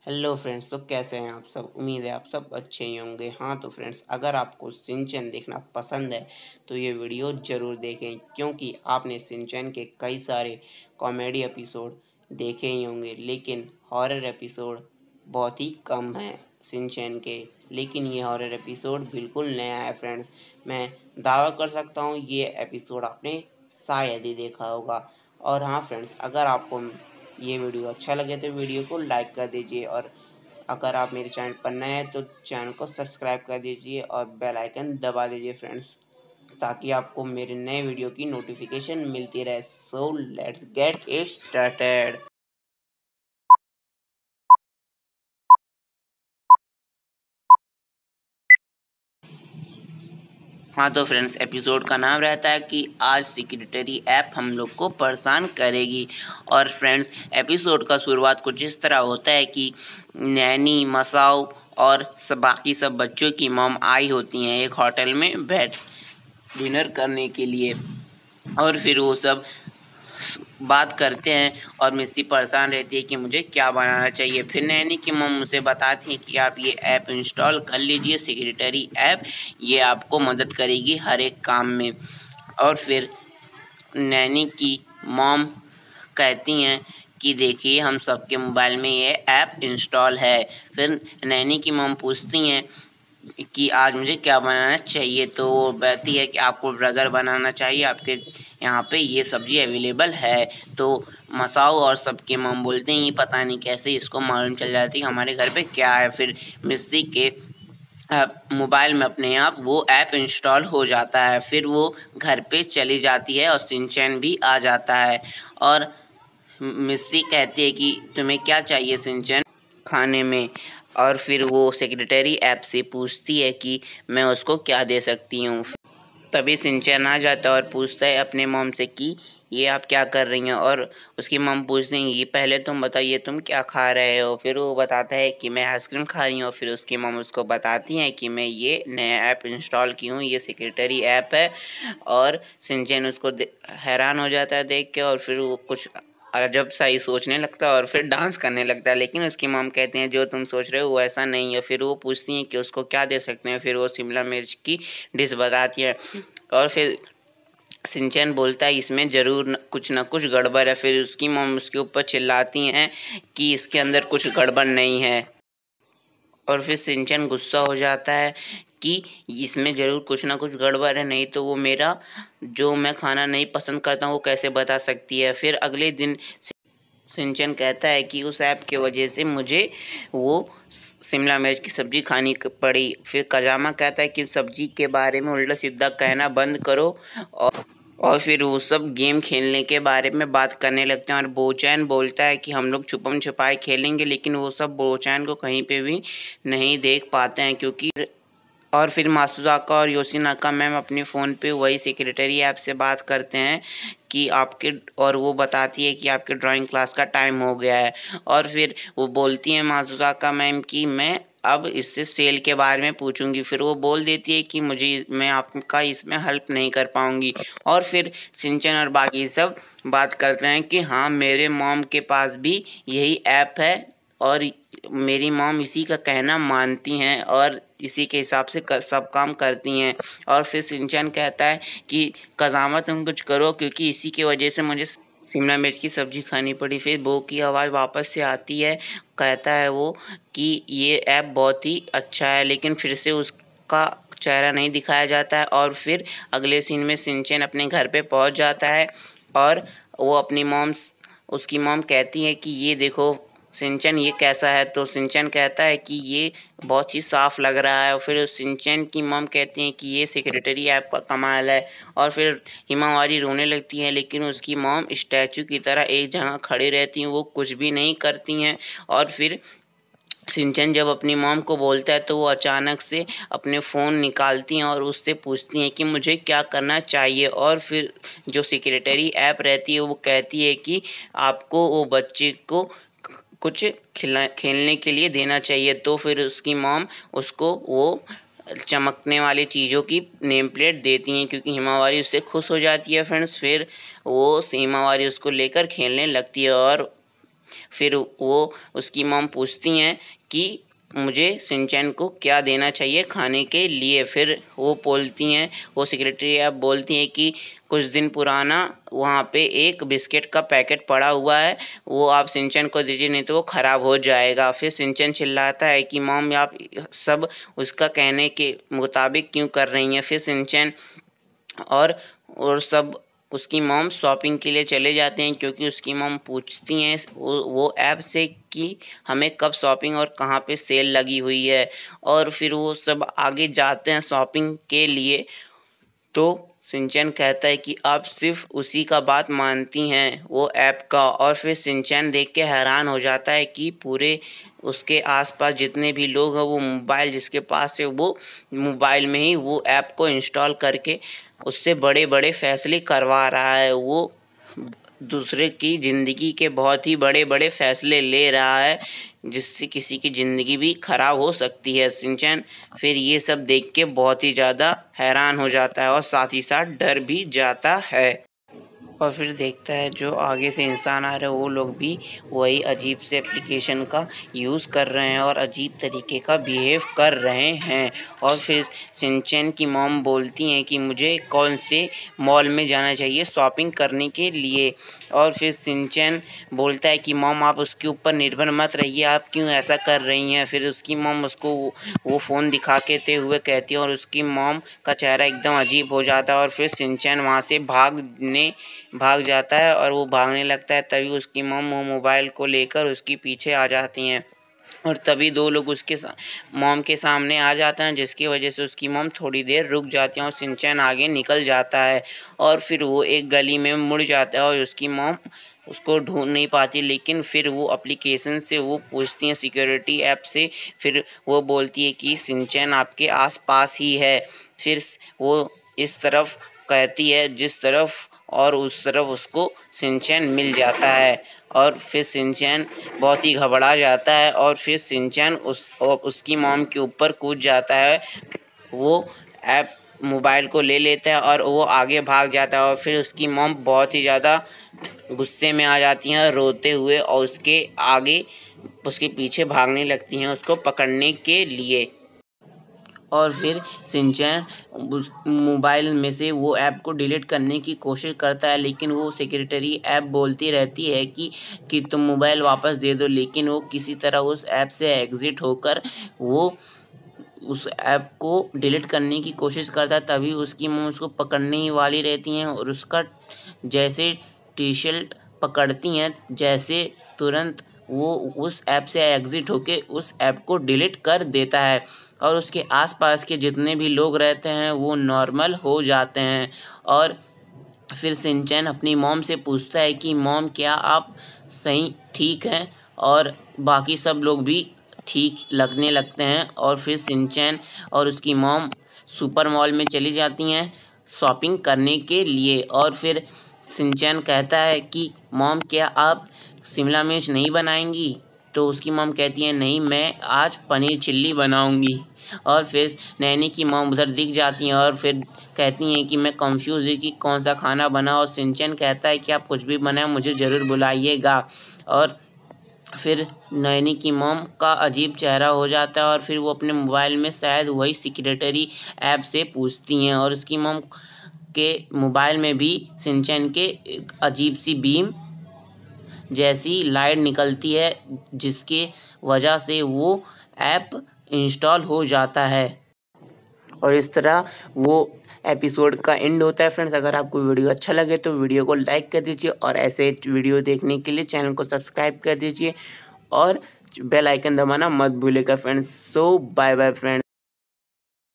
Hello friends, तो कैसे हैं आप सब। उम्मीद है आप सब अच्छे ही होंगे। हाँ तो फ्रेंड्स, अगर आपको सिंचन देखना पसंद है तो ये वीडियो ज़रूर देखें, क्योंकि आपने सिंचन के कई सारे कॉमेडी एपिसोड देखे ही होंगे, लेकिन हॉरर एपिसोड बहुत ही कम हैं सिंचन के। लेकिन ये हॉरर एपिसोड बिल्कुल नया है फ्रेंड्स। मैं दावा कर सकता हूँ ये एपिसोड आपने शायद ही देखा होगा। और हाँ फ्रेंड्स, अगर आपको ये वीडियो अच्छा लगे तो वीडियो को लाइक कर दीजिए, और अगर आप मेरे चैनल पर नए हैं तो चैनल को सब्सक्राइब कर दीजिए और बेल आइकन दबा दीजिए फ्रेंड्स, ताकि आपको मेरे नए वीडियो की नोटिफिकेशन मिलती रहे। So let's get it started. हाँ तो फ्रेंड्स, एपिसोड का नाम रहता है कि आज सिक्योरिटी ऐप हम लोग को परेशान करेगी। और फ्रेंड्स, एपिसोड का शुरुआत कुछ इस तरह होता है कि नैनी, मसाओ और बाकी सब बच्चों की मॉम आई होती हैं एक होटल में बैठ डिनर करने के लिए। और फिर वो सब बात करते हैं और मिस्सी परेशान रहती है कि मुझे क्या बनाना चाहिए। फिर नैनी की मम मुझे बताती है कि आप ये ऐप इंस्टॉल कर लीजिए, सेक्रेटरी ऐप, ये आपको मदद करेगी हर एक काम में। और फिर नैनी की मॉम कहती हैं कि देखिए हम सबके मोबाइल में ये ऐप इंस्टॉल है। फिर नैनी की मॉम पूछती हैं कि आज मुझे क्या बनाना चाहिए, तो वो कहती है कि आपको बर्गर बनाना चाहिए, आपके यहाँ पे ये सब्जी अवेलेबल है। तो मसाओ और सबके मम बोलते हैं पता नहीं कैसे इसको मालूम चल जाती है हमारे घर पे क्या है। फिर मिस्सी के मोबाइल में अपने आप वो ऐप इंस्टॉल हो जाता है। फिर वो घर पे चली जाती है और सिंचैन भी आ जाता है। और मिस्सी कहती है कि तुम्हें क्या चाहिए सिंचन खाने में। और फिर वो सेक्रेटरी ऐप से पूछती है कि मैं उसको क्या दे सकती हूँ। तभी सिंचन आ जाता है और पूछता है अपने मॉम से कि ये आप क्या कर रही हैं। और उसकी मॉम पूछती हैं कि पहले तुम बताइए तुम क्या खा रहे हो। फिर वो बताता है कि मैं आइसक्रीम खा रही हूँ। फिर उसकी मॉम उसको बताती हैं कि मैं ये नया ऐप इंस्टॉल की हूँ, ये सेक्रेटरी ऐप है। और सिंचन उसको हैरान हो जाता है देख के, और फिर वो कुछ अजब सा ही सोचने लगता है और फिर डांस करने लगता है। लेकिन उसकी मॉम कहते हैं जो तुम सोच रहे हो वो ऐसा नहीं है। फिर वो पूछती हैं कि उसको क्या दे सकते हैं। फिर वो शिमला मिर्च की डिश बताती है। और फिर सिंचन बोलता है इसमें ज़रूर कुछ ना कुछ गड़बड़ है। फिर उसकी मॉम उसके ऊपर चिल्लाती हैं कि इसके अंदर कुछ गड़बड़ नहीं है। और फिर सिंचन गुस्सा हो जाता है कि इसमें ज़रूर कुछ ना कुछ गड़बड़ है, नहीं तो वो मेरा जो मैं खाना नहीं पसंद करता हूँ वो कैसे बता सकती है। फिर अगले दिन सिंचन कहता है कि उस ऐप की वजह से मुझे वो शिमला मिर्च की सब्ज़ी खानी पड़ी। फिर कजामा कहता है कि सब्ज़ी के बारे में उल्टा सीधा कहना बंद करो। और फिर वो सब गेम खेलने के बारे में बात करने लगते हैं। और बोचैन बोलता है कि हम लोग छुपम छुपाई खेलेंगे, लेकिन वो सब बोचैन को कहीं पे भी नहीं देख पाते हैं क्योंकि। और फिर मात्सुजाका और योशिनाका मैम अपने फ़ोन पे वही सेक्रेटरी ऐप से बात करते हैं कि आपके, और वो बताती है कि आपके ड्राइंग क्लास का टाइम हो गया है। और फिर वो बोलती हैं मात्सुजाका मैम कि मैं अब इससे सेल के बारे में पूछूंगी। फिर वो बोल देती है कि मैं आपका इसमें हेल्प नहीं कर पाऊंगी। और फिर सिंचन और बाकी सब बात करते हैं कि हाँ मेरे मॉम के पास भी यही ऐप है और मेरी मॉम इसी का कहना मानती हैं और इसी के हिसाब से सब काम करती हैं। और फिर सिंचन कहता है कि कज़ामा तुम कुछ करो, क्योंकि इसी की वजह से मुझे शिमला मिर्च की सब्ज़ी खानी पड़ी। फिर बो की आवाज़ वापस से आती है, कहता है वो कि ये ऐप बहुत ही अच्छा है, लेकिन फिर से उसका चेहरा नहीं दिखाया जाता है। और फिर अगले सीन में सिंचन अपने घर पे पहुंच जाता है और वो अपनी उसकी मॉम कहती है कि ये देखो सिंचन ये कैसा है। तो सिंचन कहता है कि ये बहुत ही साफ लग रहा है। और फिर सिंचन की मॉम कहती हैं कि ये सेक्रेटरी ऐप का कमाल है। और फिर हिमावारी रोने लगती है, लेकिन उसकी मॉम स्टैचू की तरह एक जगह खड़ी रहती हैं, वो कुछ भी नहीं करती हैं। और फिर सिंचन जब अपनी मॉम को बोलता है तो वो अचानक से अपने फ़ोन निकालती हैं और उससे पूछती हैं कि मुझे क्या करना चाहिए। और फिर जो सेक्रेटरी ऐप रहती है वो कहती है कि आपको वो बच्चे को कुछ खेलने के लिए देना चाहिए। तो फिर उसकी मॉम उसको वो चमकने वाली चीज़ों की नेम प्लेट देती हैं, क्योंकि हिमावारी उससे खुश हो जाती है फ्रेंड्स। फिर वो हिमावारी उसको लेकर खेलने लगती है और फिर वो उसकी मॉम पूछती हैं कि मुझे शिनचैन को क्या देना चाहिए खाने के लिए। फिर वो बोलती हैं, वो सेक्रेटरी ऐप बोलती हैं कि कुछ दिन पुराना वहाँ पे एक बिस्किट का पैकेट पड़ा हुआ है, वो आप शिनचैन को दीजिए नहीं तो वो ख़राब हो जाएगा। फिर शिनचैन चिल्लाता है कि मॉम आप सब उसका कहने के मुताबिक क्यों कर रही हैं। फिर शिनचैन और सब उसकी मॉम शॉपिंग के लिए चले जाते हैं, क्योंकि उसकी मॉम पूछती हैं वो ऐप से कि हमें कब शॉपिंग और कहाँ पे सेल लगी हुई है। और फिर वो सब आगे जाते हैं शॉपिंग के लिए। तो शिनचैन कहता है कि आप सिर्फ उसी का बात मानती हैं, वो ऐप का। और फिर शिनचैन देख के हैरान हो जाता है कि पूरे उसके आसपास जितने भी लोग हैं वो मोबाइल जिसके पास है वो मोबाइल में ही वो ऐप को इंस्टॉल करके उससे बड़े बड़े फैसले करवा रहा है। वो दूसरे की ज़िंदगी के बहुत ही बड़े बड़े फैसले ले रहा है, जिससे किसी की ज़िंदगी भी ख़राब हो सकती है। शिनचैन फिर ये सब देख के बहुत ही ज़्यादा हैरान हो जाता है और साथ ही साथ डर भी जाता है। और फिर देखता है जो आगे से इंसान आ रहे हैं वो लोग भी वही अजीब से एप्लीकेशन का यूज़ कर रहे हैं और अजीब तरीके का बिहेव कर रहे हैं। और फिर शिनचैन की मॉम बोलती हैं कि मुझे कौन से मॉल में जाना चाहिए शॉपिंग करने के लिए। और फिर शिनचैन बोलता है कि मॉम आप उसके ऊपर निर्भर मत रहिए, आप क्यों ऐसा कर रही हैं। फिर उसकी मॉम उसको वो फ़ोन दिखा के हुए कहती है और उसकी मॉम का चेहरा एकदम अजीब हो जाता है। और फिर शिनचैन वहाँ से भाग जाता है और वो भागने लगता है। तभी उसकी मॉम वो मोबाइल को लेकर उसके पीछे आ जाती हैं और तभी दो लोग उसके मॉम के सामने आ जाते हैं, जिसकी वजह से उसकी मॉम थोड़ी देर रुक जाती है और शिनचैन आगे निकल जाता है। और फिर वो एक गली में मुड़ जाता है और उसकी मॉम उसको ढूंढ नहीं पाती, लेकिन फिर वो एप्लीकेशन से वो पूछती हैं सिक्योरिटी ऐप से। फिर वो बोलती है कि शिनचैन आपके आसपास ही है। फिर वो इस तरफ कहती है जिस तरफ, और उस तरफ उसको शिनचैन मिल जाता है। और फिर शिनचैन बहुत ही घबरा जाता है और फिर शिनचैन उसकी मॉम के ऊपर कूद जाता है। वो ऐप मोबाइल को ले लेता है और वो आगे भाग जाता है। और फिर उसकी मॉम बहुत ही ज़्यादा गुस्से में आ जाती हैं रोते हुए और उसके आगे उसके पीछे भागने लगती हैं उसको पकड़ने के लिए। और फिर शिनचैन मोबाइल में से वो ऐप को डिलीट करने की कोशिश करता है, लेकिन वो सेक्रेटरी ऐप बोलती रहती है कि तुम मोबाइल वापस दे दो। लेकिन वो किसी तरह उस ऐप से एग्ज़िट होकर वो उस ऐप को डिलीट करने की कोशिश करता है। तभी उसकी मॉम उसको पकड़ने ही वाली रहती हैं और उसका जैसे टी शर्ट पकड़ती हैं, जैसे तुरंत वो उस ऐप से एग्ज़िट होके उस ऐप को डिलीट कर देता है और उसके आसपास के जितने भी लोग रहते हैं वो नॉर्मल हो जाते हैं। और फिर शिनचैन अपनी मॉम से पूछता है कि मॉम क्या आप सही ठीक हैं, और बाकी सब लोग भी ठीक लगने लगते हैं। और फिर शिनचैन और उसकी मॉम सुपर मॉल में चली जाती हैं शॉपिंग करने के लिए। और फिर शिनचैन कहता है कि मॉम क्या आप शिमला मिर्च नहीं बनाएंगी। तो उसकी मॉम कहती है नहीं, मैं आज पनीर चिल्ली बनाऊंगी। और फिर नैनी की मॉम उधर दिख जाती हैं और फिर कहती हैं कि मैं कंफ्यूज हूँ कि कौन सा खाना बना। और शिनचैन कहता है कि आप कुछ भी बनाएं मुझे ज़रूर बुलाइएगा। और फिर नैनी की मॉम का अजीब चेहरा हो जाता है और फिर वो अपने मोबाइल में शायद वही सिक्योरिटी ऐप से पूछती हैं और उसकी मॉम के मोबाइल में भी शिनचैन के एक अजीब सी बीम जैसी लाइट निकलती है, जिसके वजह से वो ऐप इंस्टॉल हो जाता है। और इस तरह वो एपिसोड का एंड होता है। फ्रेंड्स, अगर आपको वीडियो अच्छा लगे तो वीडियो को लाइक कर दीजिए और ऐसे वीडियो देखने के लिए चैनल को सब्सक्राइब कर दीजिए और बेल आइकन दबाना मत भूलिएगा फ्रेंड्स। सो बाय बाय फ्रेंड्स।